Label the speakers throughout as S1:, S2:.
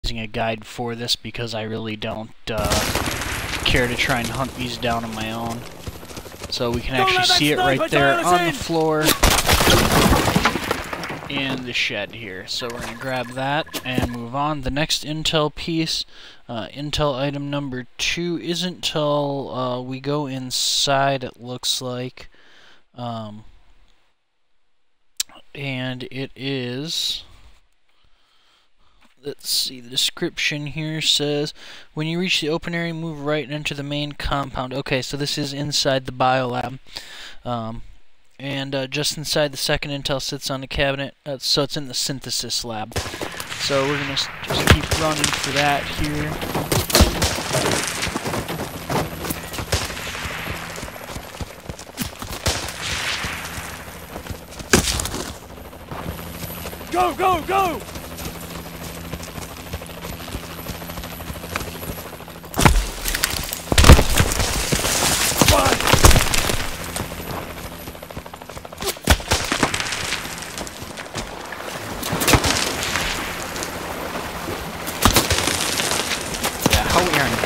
S1: using a guide for this because I really don't care to try and hunt these down on my own. So we can actually see it right there on the floor in the shed here. So we're going to grab that and move on. The next intel piece, intel item number 2, isn't till we go inside, it looks like. And it is... Let's see, the description here says, when you reach the open area, move right and enter the main compound. Okay, so this is inside the biolab. And just inside the second intel sits on the cabinet, so it's in the synthesis lab. So we're going to just keep running for that here.
S2: Go, go, go!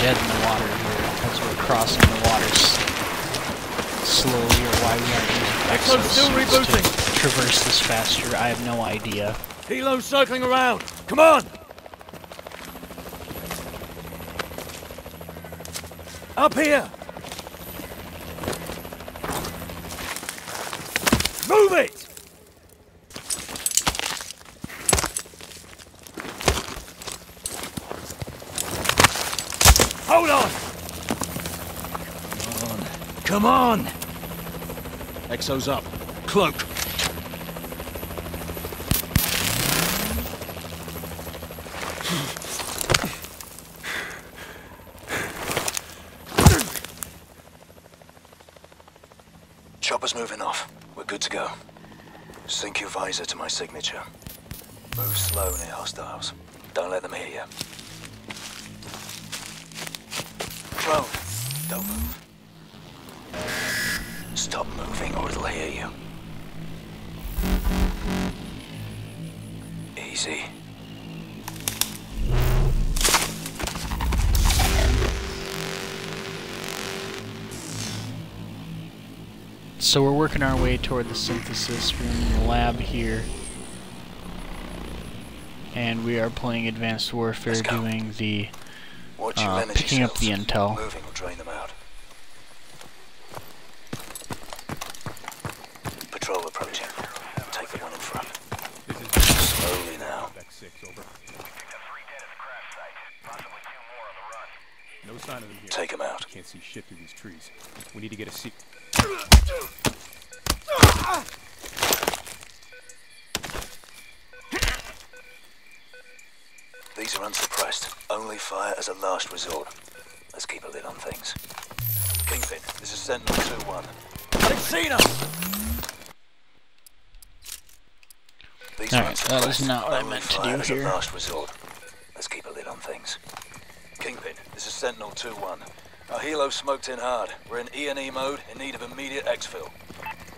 S1: Dead in the water here as we're crossing the waters slowly, or why we aren't using exosuits to traverse this faster, I have no idea.
S2: Helo's circling around. Come on! Up here! Move it! Hold on! Come on! Exo's up. Cloak.
S3: Chopper's moving off. We're good to go. Sync your visor to my signature. Move slow near hostiles. Don't let them hear you. Drone, don't move. Stop moving or it'll hear you. Easy.
S1: So we're working our way toward the synthesis room in the lab here. And we are playing Advanced Warfare, doing the picking up the intel.
S3: Moving will drain them out. Patrol approaching. Take the one in front. Slowly now.
S4: No sign of them here.
S3: Take them out.
S4: Can't see shit through these trees. We need to get a seat.
S3: These are unsuppressed. Only fire as a last resort. Let's keep a lid on things. Kingpin, this is Sentinel 2-1.
S2: They've seen us!
S3: These
S1: Alright, that is not what I meant to do here.
S3: Last resort. Let's keep a lid on things. Kingpin, this is Sentinel 2-1. Our helo smoked in hard. We're in E&E mode, in need of immediate exfil.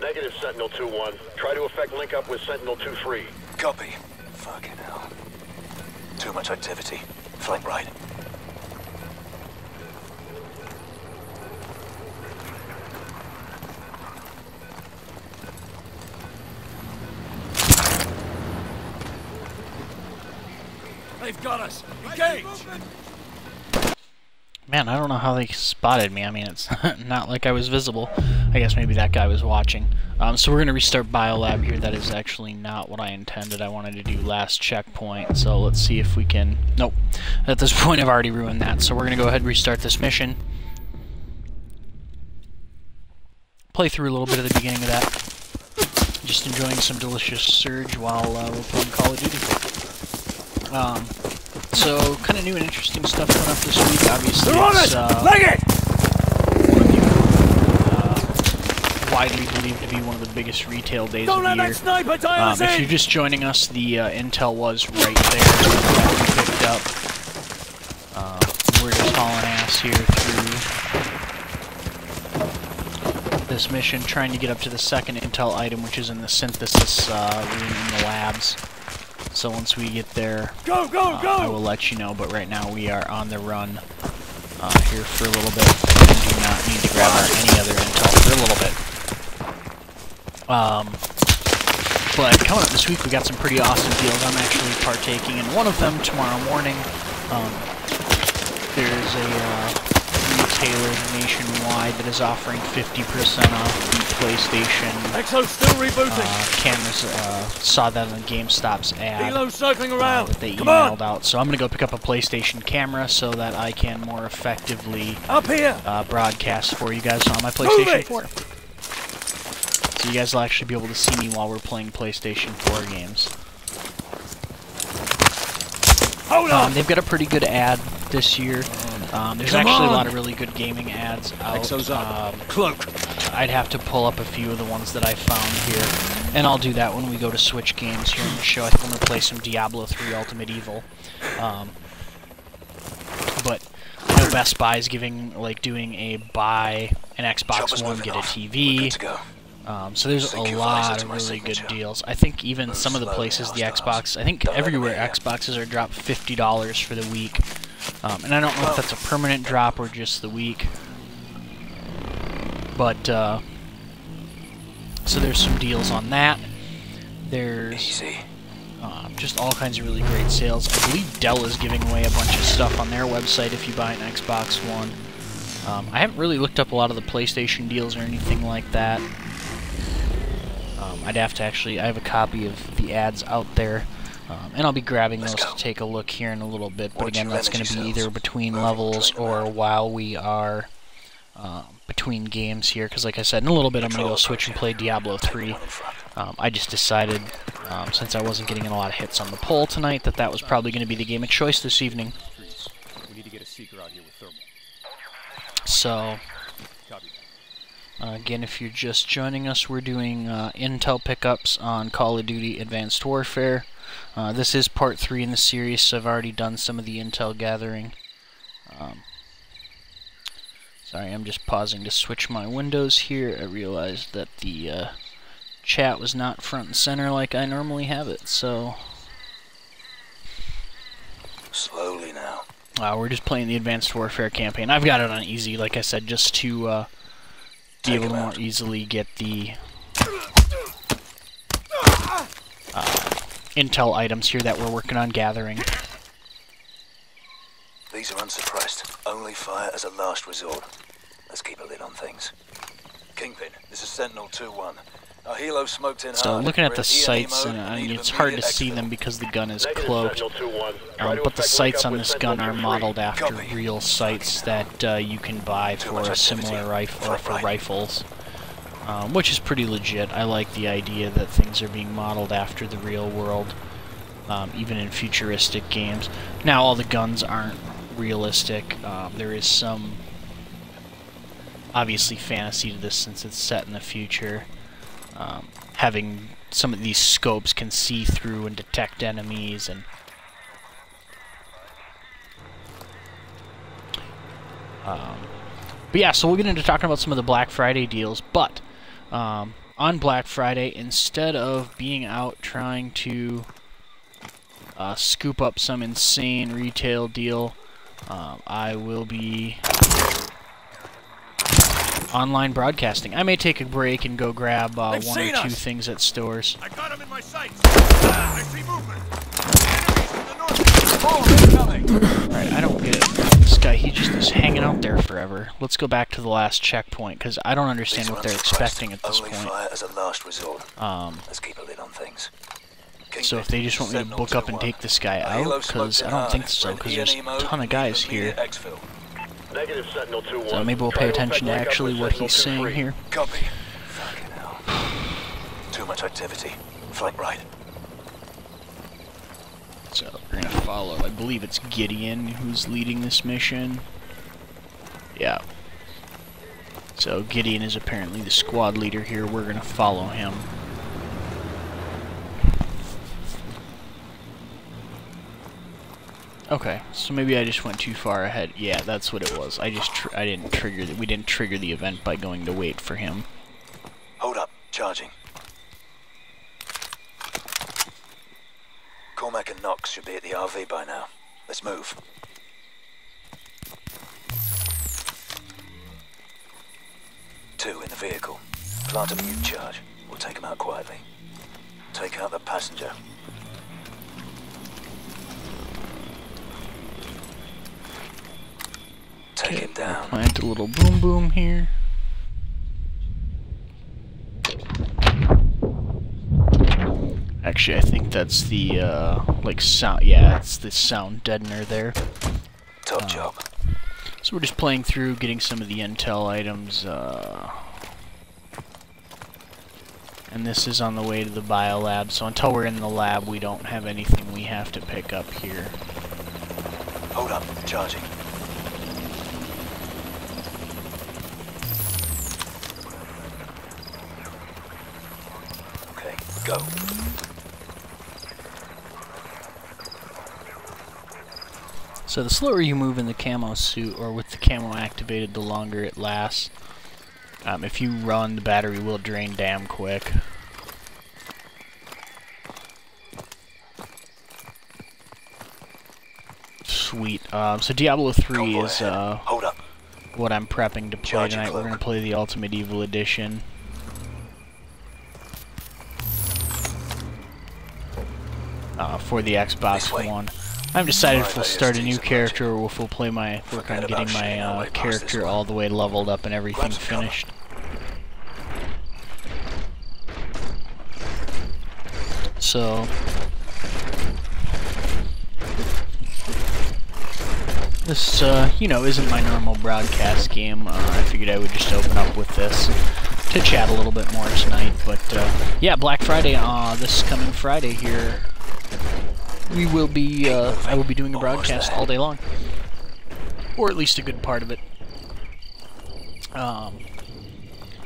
S5: Negative, Sentinel 2-1. Try to effect link up with Sentinel 2-3.
S3: Copy. Fucking hell. Too much activity. Flank right.
S2: They've got us! Engage!
S1: Man, I don't know how they spotted me. I mean, it's not like I was visible. I guess maybe that guy was watching. So we're going to restart Biolab here. That is actually not what I intended. I wanted to do last checkpoint, so let's see if we can... Nope. At this point, I've already ruined that, so we're going to go ahead and restart this mission. Play through a little bit of the beginning of that. Just enjoying some delicious Surge while we're playing Call of Duty. So, kind of new and interesting stuff coming up this week. Obviously, it's widely believed to be one of the biggest retail days of the year. If you're just joining us, the intel was right there that we picked up. We're just hauling ass here through this mission, trying to get up to the second intel item, which is in the synthesis room in the labs. So once we get there,
S2: Go, go, go!
S1: I will let you know. But right now we are on the run here for a little bit. We do not need to grab any other intel for a little bit. But coming up this week, we got some pretty awesome deals. I'm actually partaking in one of them tomorrow morning. There's a retailer nationwide that is offering 50% off the PlayStation
S2: Exo's still rebooting.
S1: cameras. Saw that on GameStop's ad
S2: Helo's circling around.
S1: that they
S2: Come on!
S1: emailed out. So I'm going to go pick up a PlayStation camera so that I can more effectively
S2: Up here!
S1: broadcast for you guys on my
S2: Move
S1: PlayStation
S2: it!
S1: 4. So you guys will actually be able to see me while we're playing PlayStation 4 games.
S2: Hold on!
S1: They've got a pretty good ad this year. There's
S2: Come
S1: actually a
S2: on!
S1: lot of really good gaming ads out.
S2: Exo's up. Cloak.
S1: I'd have to pull up a few of the ones that I found here, and I'll do that when we go to Switch games here in the show. I think I'm going to play some Diablo 3 Ultimate Evil. But I know Best Buy is doing a buy an Xbox One, get a TV. So there's a lot of really good deals. I think even some of the places, the Xbox, I think everywhere Xboxes are dropped $50 for the week. And I don't know if that's a permanent drop or just the week. But, so there's some deals on that. There's just all kinds of really great sales. I believe Dell is giving away a bunch of stuff on their website if you buy an Xbox One. I haven't really looked up a lot of the PlayStation deals or anything like that. I'd have to actually, I have a copy of the ads out there, and I'll be grabbing those to take a look here in a little bit, but again, that's going to be either between levels or while we are between games here, because like I said, in a little bit I'm going to go switch and play Diablo 3. I just decided, since I wasn't getting a lot of hits on the poll tonight, that was probably going to be the game of choice this evening.
S4: We need to get a seeker out here with thermal.
S1: So, again, if you're just joining us, we're doing intel pickups on Call of Duty Advanced Warfare. This is part 3 in the series, so I've already done some of the intel gathering. Sorry, I'm just pausing to switch my windows here. I realized that the chat was not front and center like I normally have it, so...
S3: Slowly now.
S1: We're just playing the Advanced Warfare campaign. I've got it on easy, like I said, just to be able to more easily get the intel items here that we're working on gathering.
S3: These are unsuppressed. Only fire as a last resort. Let's keep a lid on things. Kingpin, this is Sentinel 2-1. Our helo smoked in
S1: So
S3: hard.
S1: looking at
S3: We're
S1: the
S3: in ENE
S1: sights,
S3: mode.
S1: and
S3: We need
S1: it's hard to
S3: immediate
S1: see
S3: exfil.
S1: them because the gun is
S5: Negative,
S1: cloaked.
S5: Sentinel 2-1. Try to
S1: But the
S5: effect
S1: sights
S5: link
S1: on
S5: up
S1: this
S5: with
S1: gun are
S5: Sentinel 2-3.
S1: modeled after
S3: Copy.
S1: real sights that you can buy
S3: Too
S1: for
S3: much
S1: a
S3: activity.
S1: similar rifle or
S3: Front
S1: for
S3: right.
S1: rifles, which is pretty legit. I like the idea that things are being modeled after the real world, even in futuristic games. Now, all the guns aren't realistic. There is some, obviously, fantasy to this since it's set in the future. Having some of these scopes can see through and detect enemies, and but yeah, so we'll get into talking about some of the Black Friday deals. But on Black Friday, instead of being out trying to scoop up some insane retail deal, I will be online broadcasting. I may take a break and go grab one or two things at stores.
S2: I got him in my sights. I see movement. Enemies to the north. Oh, incoming.
S1: Alright, I don't get it. This guy, he just is hanging out there forever. Let's go back to the last checkpoint, because I don't understand what they're expecting at this
S3: Only
S1: point.
S3: fire as a last resort. Let's keep a lid on things.
S1: So if they just want me to book up and take this guy out, because I don't think so, because there's a ton of guys here.
S5: Negative, Sentinel 2-1.
S1: So maybe we'll pay attention to actually what he's saying here.
S3: Copy. Fucking hell. Too much activity. Flank right.
S1: So we're gonna follow, I believe it's Gideon who's leading this mission. Yeah. So Gideon is apparently the squad leader here. We're gonna follow him. Okay, so maybe I just went too far ahead. Yeah, that's what it was. I didn't trigger we didn't trigger the event by going to wait for him.
S3: Hold up. Charging. Knox should be at the RV by now. Let's move. Two in the vehicle. Plant a mute charge. We'll take him out quietly. Take out the passenger. Take him down.
S1: Plant a little boom boom here. Actually, I think that's the, like, sound, yeah, it's the sound deadener there.
S3: Top job.
S1: So we're just playing through, getting some of the intel items, and this is on the way to the Biolab, so until we're in the lab, we don't have anything we have to pick up here.
S3: Hold up, charging. Okay, go.
S1: So the slower you move in the camo suit, or with the camo activated, the longer it lasts. If you run, the battery will drain damn quick. Sweet. So Diablo 3 is
S3: Hold up.
S1: what I'm prepping to play tonight. We're going to play the Ultimate Evil Edition. For the Xbox One. I haven't decided if we'll start a new character or if we'll play work on getting my character all the way leveled up and everything finished. So this, you know, isn't my normal broadcast game. I figured I would just open up with this to chat a little bit more tonight. But yeah, Black Friday, this coming Friday here. We will be, I will be doing a broadcast all day long. Or at least a good part of it.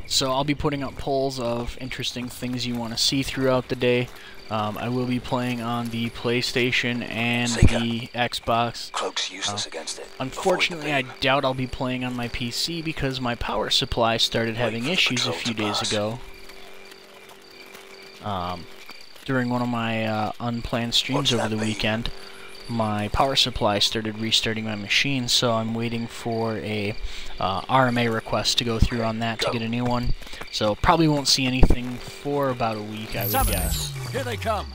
S1: So I'll be putting up polls of interesting things you want to see throughout the day. I will be playing on the PlayStation and the Xbox.
S3: Cloak's useless against it.
S1: Unfortunately, I doubt I'll be playing on my PC because my power supply started having issues a few days ago. During one of my unplanned streams over the weekend, my power supply started restarting my machine, so I'm waiting for a RMA request to go through on that to get a new one. So probably won't see anything for about a week, I would guess.
S4: Here they come.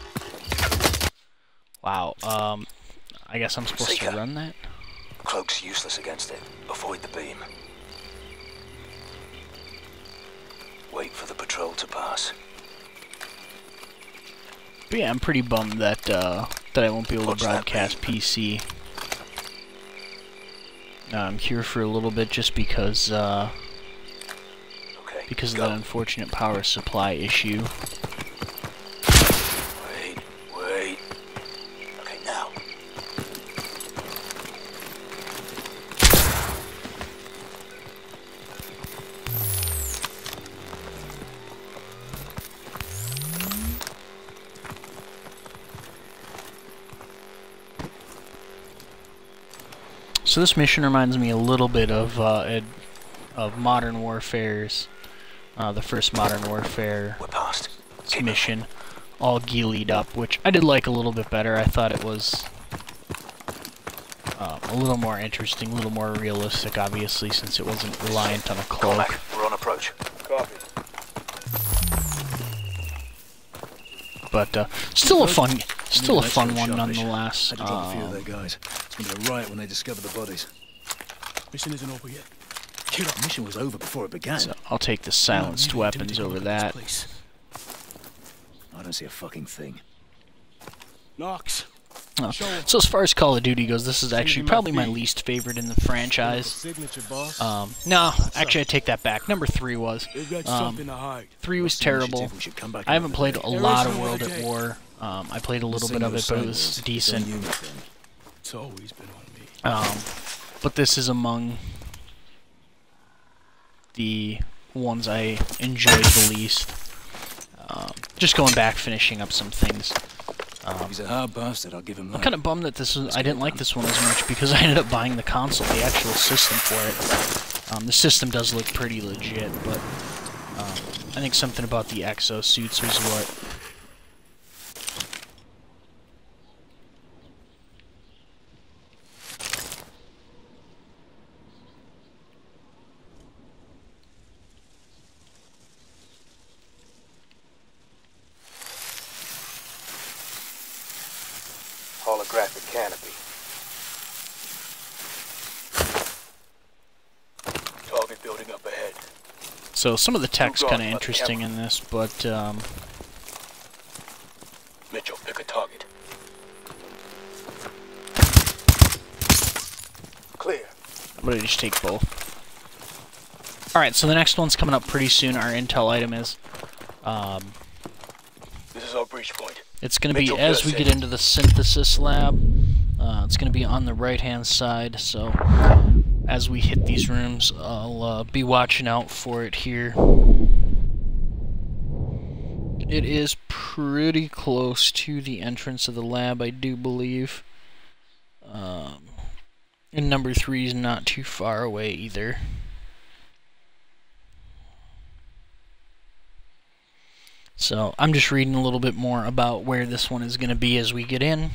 S1: Wow, I guess I'm supposed to run that?
S3: Cloak's useless against it. Avoid the beam. Wait for the patrol to pass.
S1: But yeah, I'm pretty bummed that that I won't be able to broadcast PC. I'm here for a little bit just because of that unfortunate power supply issue.
S3: Wait. Okay, now.
S1: So this mission reminds me a little bit of Modern Warfare's, the first Modern Warfare mission, all ghillied up, which I did like a little bit better. I thought it was a little more interesting, a little more realistic, obviously, since it wasn't reliant on a cloak.
S3: We're on approach. Copy.
S1: But still a fun one nonetheless.
S6: Had to drop a few of their guys. It's gonna be a riot when they discover the bodies.
S4: Mission isn't over yet.
S6: The mission was over before it began.
S1: So I'll take the silenced weapons over that.
S6: I don't see a fucking thing.
S4: Knox.
S1: So as far as Call of Duty goes, this is actually probably my least favorite in the franchise. No, actually I take that back. Number 3 was. 3 was terrible. I haven't played a lot of World at War. I played a little bit of it, but it was decent.
S4: It's always been on me.
S1: But this is among the ones I enjoyed the least. Just going back, finishing up some things.
S6: He's a hard bastard, I'll give him that.
S1: I'm kind of bummed that I didn't like this one as much because I ended up buying the console, the actual system for it. The system does look pretty legit, but I think something about the exosuits was what
S2: holographic canopy. Target building up ahead.
S1: So some of the tech's kind of interesting in this, but
S2: Mitchell, pick a target. Clear.
S1: I'm gonna just take both. Alright, so the next one's coming up pretty soon. Our intel item is
S2: This is our breach point.
S1: it's gonna be
S2: Mitchell,
S1: as we
S2: get us
S1: get into the synthesis lab. It's gonna be on the right hand side, so as we hit these rooms, I'll be watching out for it here. It is pretty close to the entrance of the lab, I do believe. And number 3 is not too far away either. So I'm just reading a little bit more about where this one is going to be as we get in.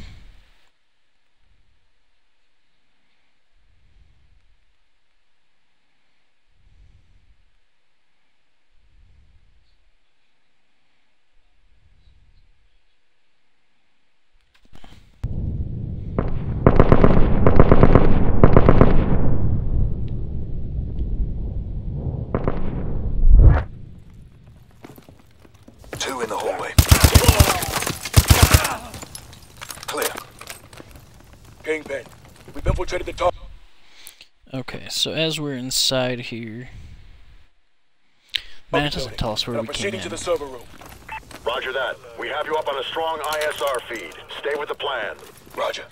S3: Two in the hallway. Clear.
S2: Kingpin, we've infiltrated the top.
S1: Okay, so as we're inside here, man, it doesn't tell us where we came
S2: Proceeding to
S1: in.
S2: the server room.
S5: Roger that. We have you up on a strong ISR feed. Stay with the plan.
S2: Roger.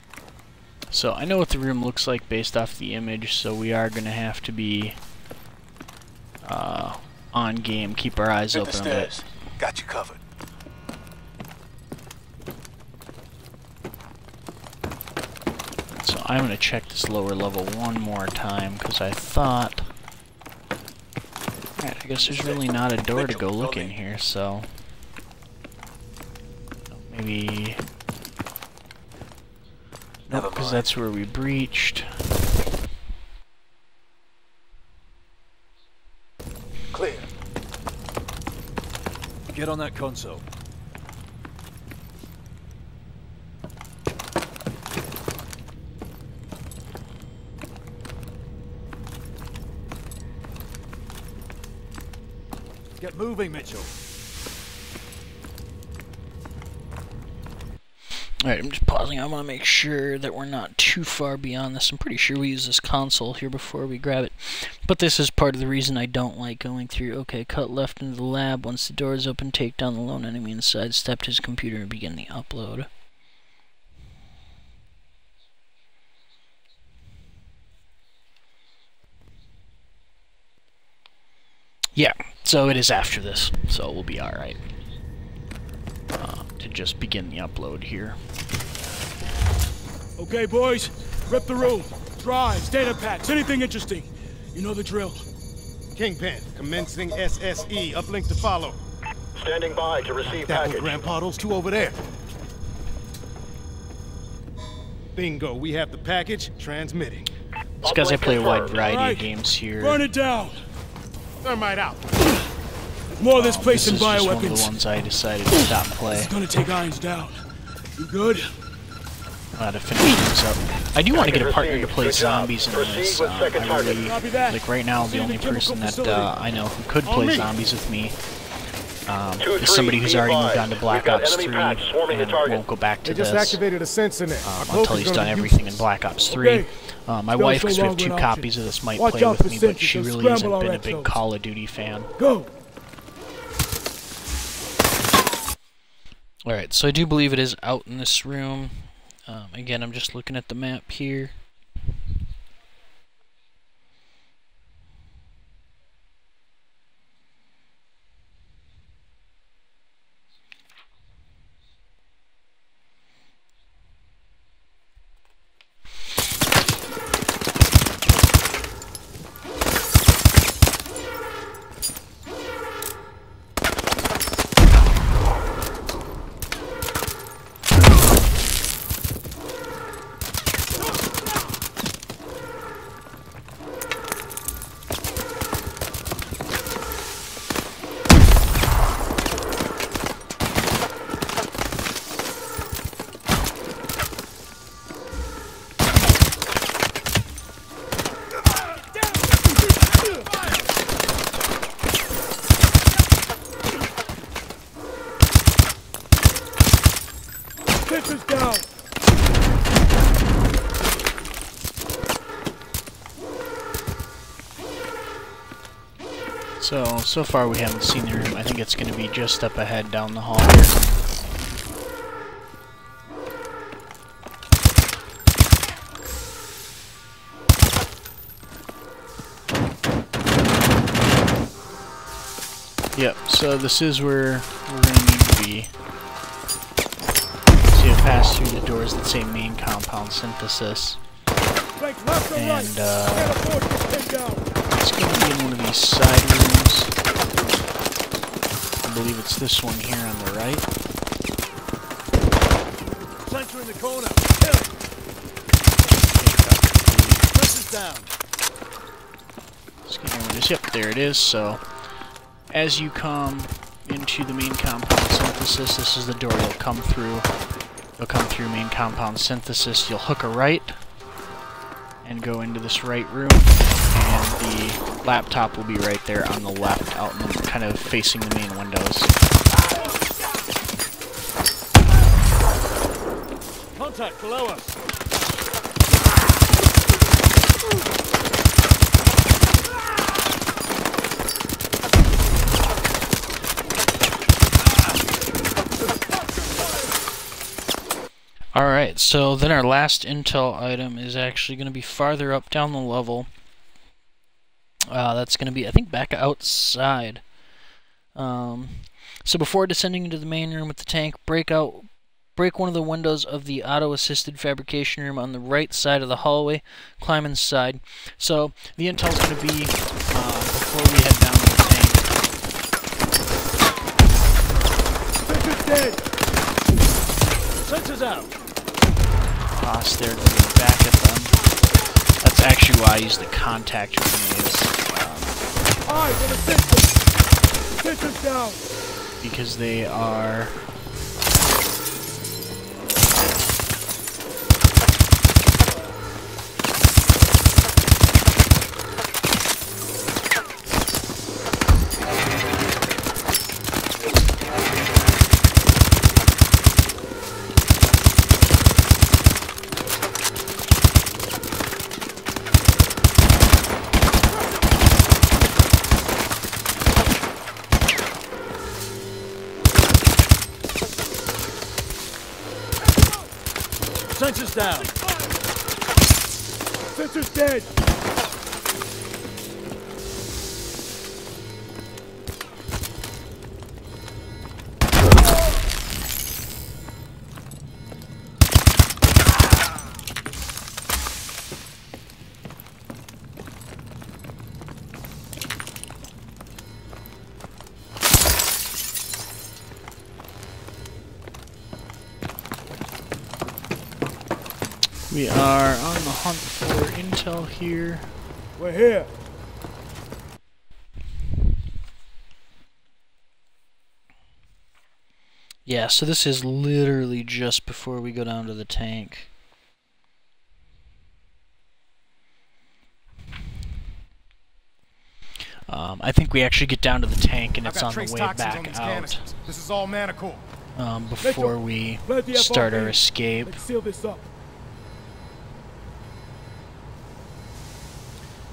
S1: So I know what the room looks like based off the image, so we are going to have to be on game, keep our eyes
S2: Hit the
S1: open a bit.
S2: stairs.
S3: Got you covered.
S1: So I'm going to check this lower level one more time, because I thought... Alright, I guess there's really not a door to go look in here, so... Maybe... Nope, because that's where we breached.
S2: Clear.
S6: Get on that console. Get moving, Mitchell.
S1: Alright, I'm just pausing. I want to make sure that we're not too far beyond this. I'm pretty sure we use this console here before we grab it. But this is part of the reason I don't like going through. Okay, cut left into the lab. Once the door is open, take down the lone enemy inside, step to his computer, and begin the upload. Yeah, so it is after this, so we'll be alright. To just begin the upload here.
S4: Okay, boys, rip the room. Drives, data packs, anything interesting. You know the drill.
S7: Kingpin, commencing SSE. Uplink to follow.
S5: Standing by to receive
S7: That
S5: package.
S7: one, Grandpa, those two over there. Bingo, we have the package transmitting.
S1: Just because I play a wide
S5: Confirmed.
S1: variety
S4: Alright,
S1: of games here.
S4: Burn it down.
S7: Thermite out.
S4: More of this place
S1: This
S4: than
S1: is just one of the
S4: bioweapons.
S1: ones I decided to stop play.
S4: It's gonna take Irons down. You good?
S1: To finish things up. I do want to get a partner to play
S5: Good job.
S1: zombies in
S5: Proceed
S1: this.
S5: with second
S1: I
S5: target.
S1: really,
S4: Copy that.
S1: like right now, the only person that I know who could play zombies with me is somebody who's already moved on to Black Ops 3 and won't go back to
S7: They just
S1: this
S7: activated a sensor net. Our cloak
S1: until
S7: is
S1: he's
S7: gonna
S1: done
S7: be
S1: everything in
S7: useless.
S1: Black Ops 3.
S4: Okay.
S1: My
S4: Don't
S1: wife,
S4: so
S1: because we have
S4: long
S1: 2
S4: with
S1: copies
S4: options.
S1: of this, might
S4: Watch
S1: play
S4: out
S1: with
S4: for
S1: me, but
S4: sentries,
S1: she
S4: they'll
S1: really hasn't
S4: scramble our
S1: been a
S4: red
S1: big
S4: coats.
S1: Call of Duty fan.
S4: Go.
S1: Alright, so I do believe it is out in this room. Again, I'm just looking at the map here. So far we haven't seen the room. I think it's going to be just up ahead down the hall here. Yep, so this is where we're going to need to be. So you pass through the doors that say main compound synthesis. And it's going to be in one of these side rooms. I believe it's this one here on the right.
S7: Sensor in the corner. Kill it. Pressure's down.
S1: Let's get one of these. Yep, there it is. So as you come into the main compound synthesis, this is the door you'll come through. You'll come through main compound synthesis. You'll hook a right and go into this right room, and the laptop will be right there on the left, out in the, kind of facing the main windows.
S7: Contact below us.
S1: Alright, so then our last intel item is actually going to be farther up down the level. That's going to be, I think, back outside. So before descending into the main room with the tank, break one of the windows of the auto-assisted fabrication room on the right side of the hallway. Climb inside. So the intel is going to be before we head down to the tank.
S7: Sensors out.
S1: Toss there, going back at them. That's actually why I use the contact grenades.
S4: Eyes on the system. Sensors down.
S1: Because they are...
S7: Sensors down.
S4: Sensor's dead.
S1: We are on the hunt for intel here.
S4: We're here.
S1: Yeah, so this is literally just before we go down to the tank. I think we actually get down to the tank and it's on the way back out.
S7: This is all Manicool.
S1: Before we start our escape.
S4: Let's seal this up.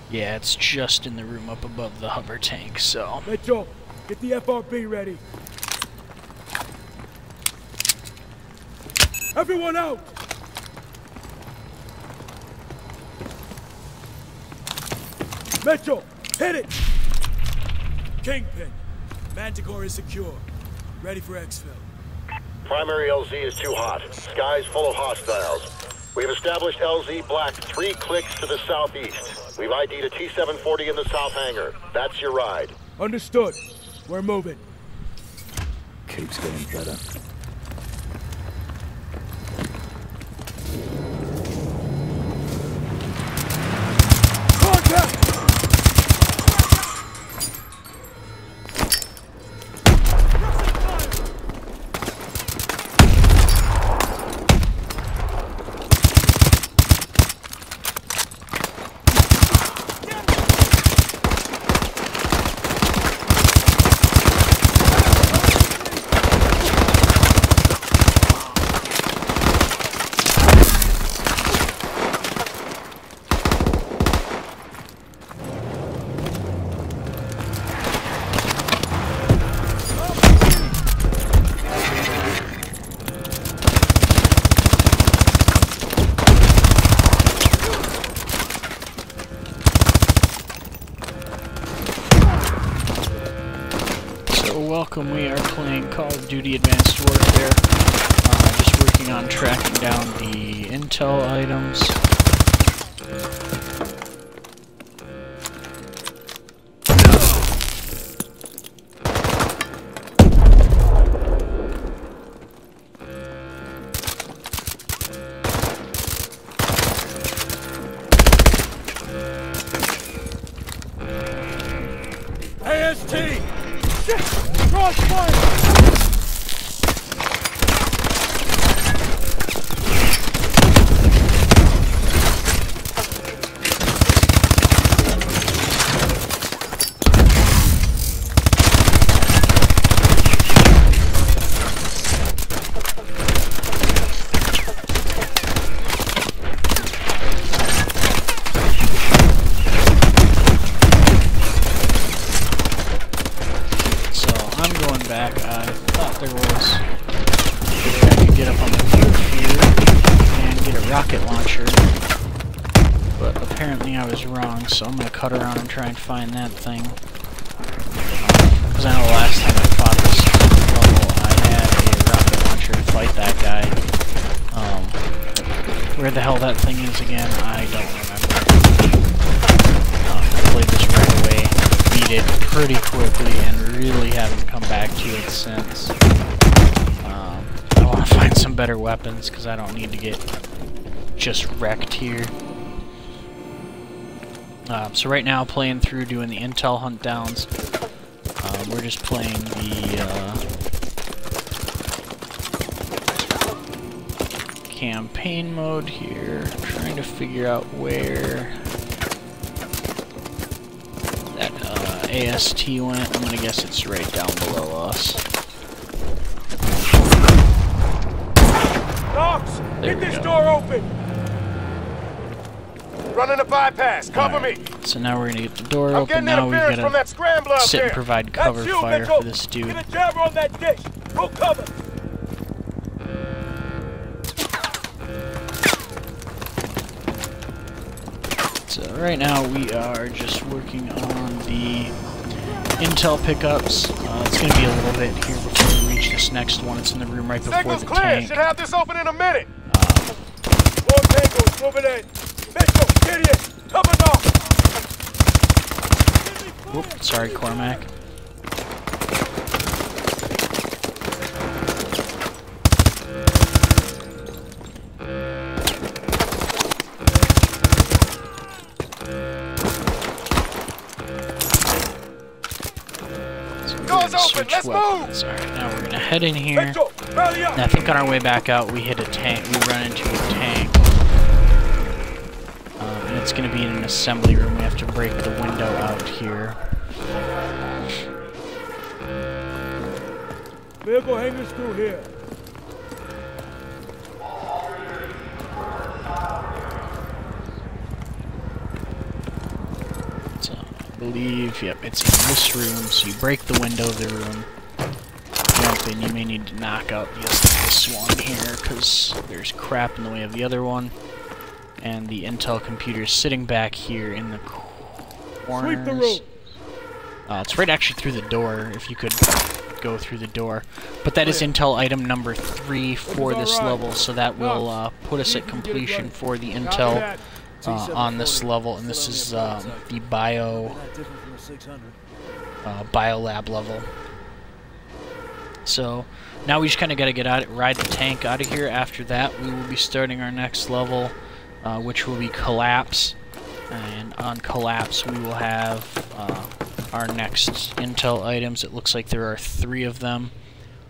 S1: Yeah, it's just in the room up above the hover tank, so...
S4: Mitchell, get the FRB ready. Everyone out! Mitchell, hit it! Kingpin, Manticore is secure. Ready for exfil.
S5: Primary LZ is too hot. Sky's full of hostiles. We have established LZ Black 3 clicks to the southeast. We've ID'd a T-740 in the south hangar. That's your ride.
S4: Understood. We're moving.
S6: Keeps getting better.
S4: Contact!
S1: welcome. We are playing Call of Duty Advanced Warfare. Just working on tracking down the intel items.
S4: AST! Shit! Crossfire!
S1: Back. I thought there was a way I could get up on the roof here and get a rocket launcher, but apparently I was wrong, so I'm going to cut around and try and find that thing. Because I know the last time I fought this level, I had a rocket launcher to fight that guy. Where the hell that thing is again, I don't remember. I played this right away. Beat it pretty quickly and really haven't come back to it since. I want to find some better weapons because I don't need to get just wrecked here. So right now playing through doing the intel hunt downs. We're just playing the campaign mode here, trying to figure out where AST went. I'm gonna guess it's right down below us.
S2: Knox, get this door open. Running a bypass. Cover me.
S1: So now we're gonna get the door
S2: I'm
S1: open.
S2: getting
S1: Now we
S2: interference from that
S1: gotta
S2: scrambler out
S1: sit
S2: there.
S1: and provide cover
S2: That's you,
S1: fire
S2: Mitchell.
S1: for this dude.
S2: Get a jabber on that dish. We'll cover.
S1: So right now we are just working on the intel pickups. It's going to be a little bit here before we reach this next one. It's in the room right before
S2: Signal's
S1: the
S2: clear.
S1: tank.
S2: Should have this open in a minute.
S4: More tangos moving in. Mitchell, get in. Cover Knox.
S1: Whoop, sorry, Cormac.
S2: Let's move!
S1: Alright, now we're gonna head in here.
S4: Mitchell, rally up.
S1: And I think on our way back out we hit a tank. We run into a tank. And it's gonna be in an assembly room. We have to break the window out here.
S4: Vehicle hangers through here.
S1: So I believe, yep, it's in this room. So you break the window of the room. Jump in. You may need to knock out this one here because there's crap in the way of the other one. And the Intel computer is sitting back here in the corners.
S4: Sweep the room.
S1: It's right actually through the door, if you could go through the door. But that is Intel item number 3 for this level, so that will put us at completion for the Intel on this level. And this is the Biolab level. So now we just kind of got to get out, ride the tank out of here. After that, we will be starting our next level, which will be Collapse. And on Collapse, we will have our next intel items. It looks like there are 3 of them,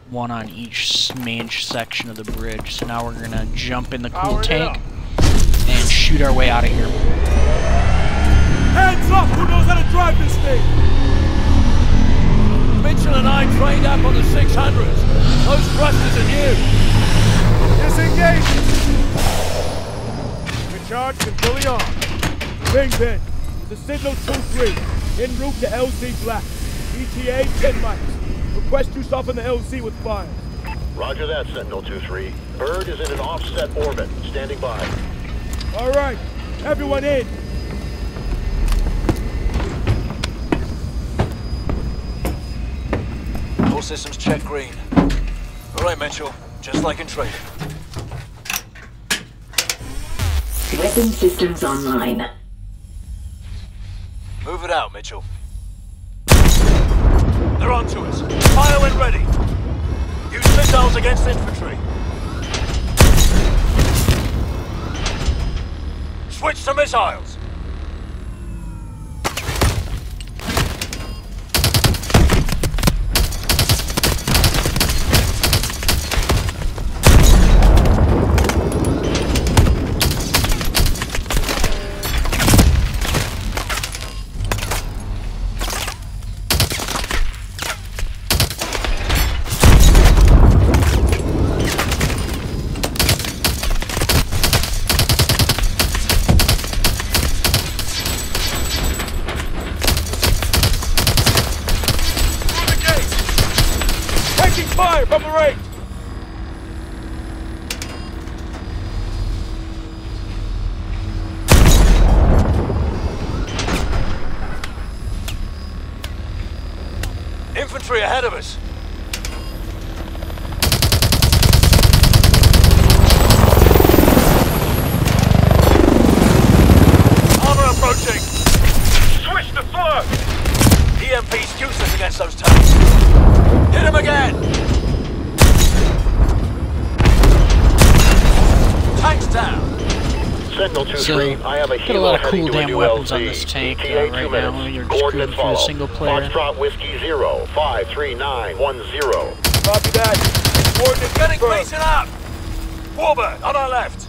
S1: 1 on each main section of the bridge. So now we're going to jump in the cool tank and shoot our way out of here.
S4: Hands up! Who knows how to drive this thing?
S8: Mitchell and I trained up on the 600s. Those thrusters are new.
S2: Disengage! Recharged and fully armed.
S4: Kingpin, the signal 2-3. En route to LZ Black. ETA 10 miles. Request you soften the LZ with fire.
S5: Roger that, Sentinel 2-3. Bird is in an offset orbit. Standing by.
S4: All right, everyone in.
S3: All systems check green. All right, Mitchell. Just like in training.
S9: Weapon systems online.
S3: Move it out, Mitchell.
S2: They're onto us. Fire when ready. Use missiles against infantry. Switch to missiles.
S4: Fire from the right!
S2: Infantry ahead of us. Armor approaching. Switch to fire. EMP's useless against those tanks. Hit him again. Tanks down. Sentinel 2-3, I have a
S1: got a lot of
S2: heading
S1: cool
S2: to a
S1: damn
S2: new
S1: weapons
S2: LZ.
S1: on this tank
S2: ETA
S1: right
S2: 2
S1: now.
S2: minutes.
S1: You're just cruising
S2: Coordinates
S1: through
S2: follow.
S1: a single player.
S2: Foxtrot Whiskey 0, 53910.
S4: Copy that. Coordinates
S2: Getting
S4: confirmed.
S2: beaten up! Warbird, on our left.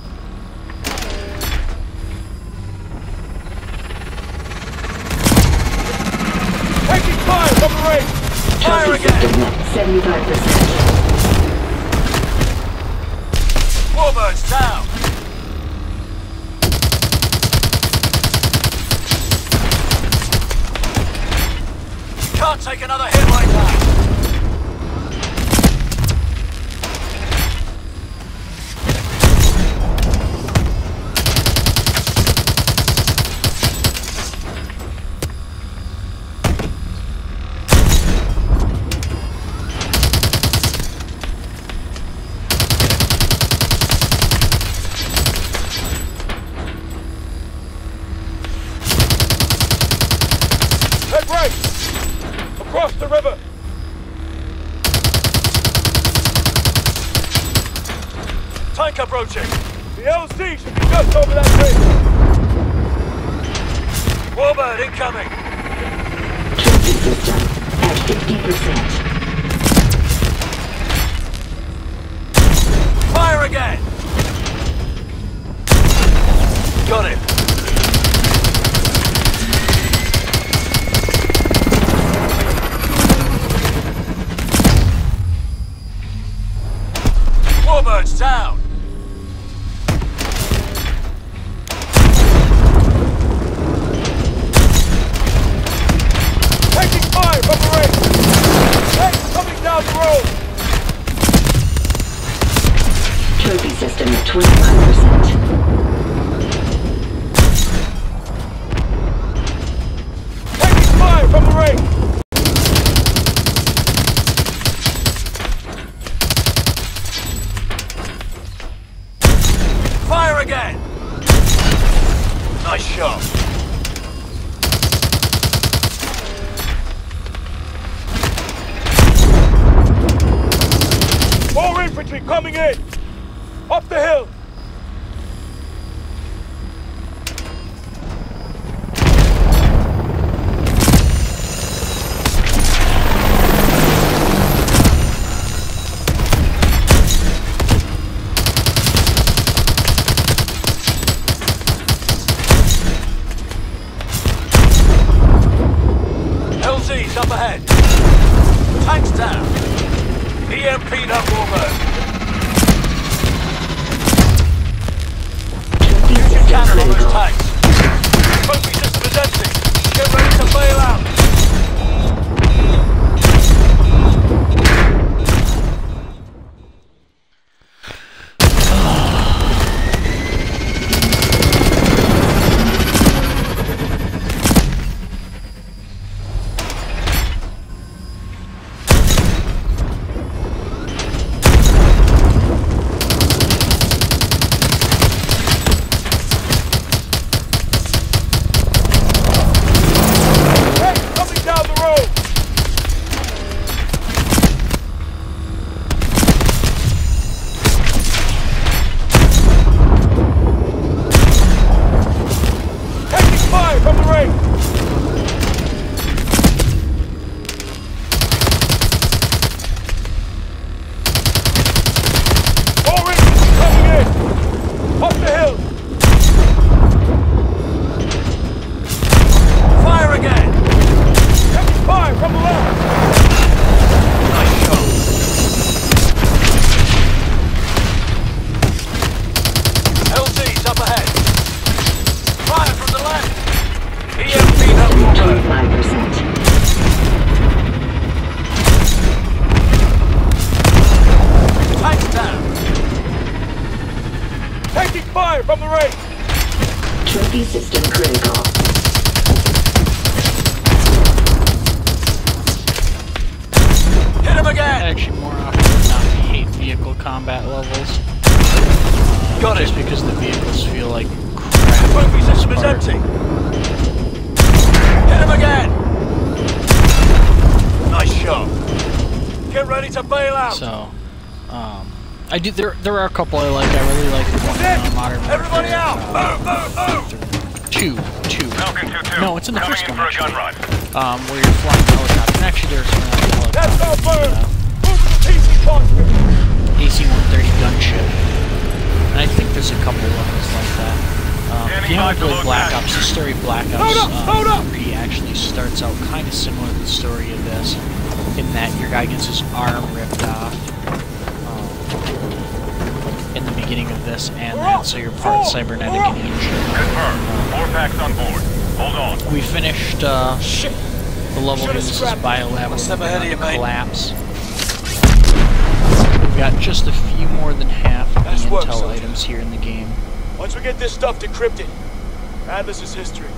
S4: Taking fire from the right!
S2: Fire
S9: Trophy
S2: again!
S9: system at 75%.
S2: Warbird's down! You can't take another hit like that!
S4: Head right! Across the river!
S2: Tank approaching!
S4: The LC should be just over that bridge!
S2: Warbird incoming!
S9: Trophy system at 50%.
S2: Fire again! Got him! Warbird's down!
S4: Taking fire from the right! Tanks coming down the road!
S9: Trophy system at 25%.
S4: Taking fire from the right!
S2: Fire again! Nice shot!
S4: More infantry coming in! Up the hill!
S2: LZ's up ahead! Tanks down! EMP'd up Warbird!
S9: Trophy
S2: Use your
S9: system
S2: cannon on those
S9: critical.
S2: tanks! Trophy system is empty! Get ready to bail out! Got
S1: just
S2: it.
S1: because the vehicles feel like crap.
S2: Trophy
S1: for the
S2: system
S1: most
S2: is
S1: part.
S2: empty. Hit him again. Nice shot. Get ready to bail out.
S1: So, I do. There are a couple I like. I really like the one in Modern Warfare.
S2: Everybody out! Move, move, move!
S1: Two.
S2: Falcon 2-2.
S1: No, it's in the
S2: Coming
S1: first
S2: in
S1: one,
S2: for a gun run.
S1: where you're flying the helicopter. And actually, there's one on the helicopter.
S4: That's not burn! Move to the PC cockpit!
S1: AC-130 gunship. And I think there's a couple levels like that. If you haven't played Black Ops, the story of Black Ops 3 actually starts out kind of similar to the story of this, in that your guy gets his arm ripped off in the beginning of this, and then so you're part cybernetic and injured.
S2: Confirmed. 4 packs on board. Hold on.
S1: We finished the level here. This is Biolab.
S2: One step ahead of you, mate.
S1: Collapse. We've got just a few more than half of the
S4: Nice work,
S1: intel
S4: soldier.
S1: items here in the game.
S4: Once we get this stuff decrypted, Atlas is history.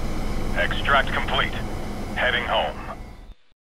S2: Extract complete. Heading home.